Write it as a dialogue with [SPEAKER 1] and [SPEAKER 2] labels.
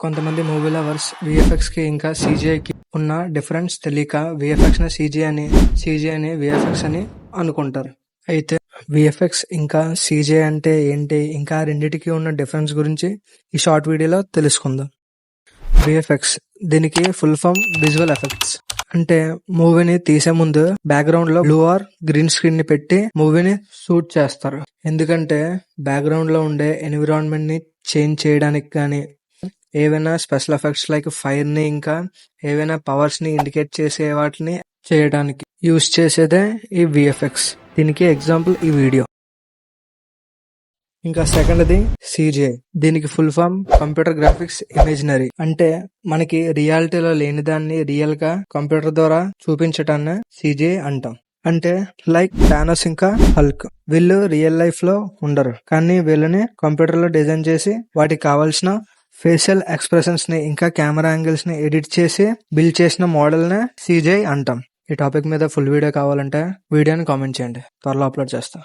[SPEAKER 1] కొంతమంది movie lovers VFX కి ఇంకా సీజీఐకి ఉన్న డిఫరెన్స్ తెలియక విఎఫ్ఎక్స్ ని సీజీ అని విఎఫ్ఎక్స్ అని అనుకుంటారు. అయితే విఎఫ్ఎక్స్ ఇంకా సీజీఐ అంటే ఏంటి, ఇంకా రెండిటికి ఉన్న డిఫరెన్స్ గురించి ఈ షార్ట్ వీడియోలో తెలుసుకుందాం. విఎఫ్ఎక్స్, దీనికి ఫుల్ ఫామ్ విజువల్ ఎఫెక్ట్స్. అంటే మూవీని తీసే ముందు బ్యాక్గ్రౌండ్ లో బ్లూ ఆర్ గ్రీన్ స్క్రీన్ ని పెట్టి మూవీని షూట్ చేస్తారు. ఎందుకంటే బ్యాక్గ్రౌండ్ లో ఉండే ఎన్విరాన్మెంట్ ని చేంజ్ చేయడానికి కానీ, ఏవైనా స్పెషల్ ఎఫెక్ట్స్ లైక్ ఫైర్ ని ఇంకా ఏవైనా పవర్స్ ని ఇండికేట్ చేసే వాటిని చేయడానికి యూజ్ చేసేదే ఈ విఎఫ్ఎక్స్. దీనికి ఎగ్జాంపుల్ ఈ వీడియో. ఇంకా సెకండ్ది సీజీఐ. దీనికి full form computer graphics imaginary. అంటే మనకి రియాలిటీలో లేని దాన్ని రియల్ గా కంప్యూటర్ ద్వారా చూపించటాన్ని సీజీఐ అంటాం. అంటే లైక్ థానోస్ ఇంకా హల్క్, వీళ్ళు రియల్ లైఫ్ లో ఉండరు, కానీ వీళ్ళని కంప్యూటర్ లో డిజైన్ చేసి వాటికి కావాల్సిన ఫేషియల్ ఎక్స్ప్రెషన్స్ ని ఇంకా కెమెరా యాంగిల్స్ ని ఎడిట్ చేసి బిల్డ్ చేసిన మోడల్ నే సీజీఐ అంటాం. ఈ టాపిక్ మీద ఫుల్ వీడియో కావాలంటే వీడియోని కామెంట్ చేయండి, త్వరలో అప్లోడ్ చేస్తా.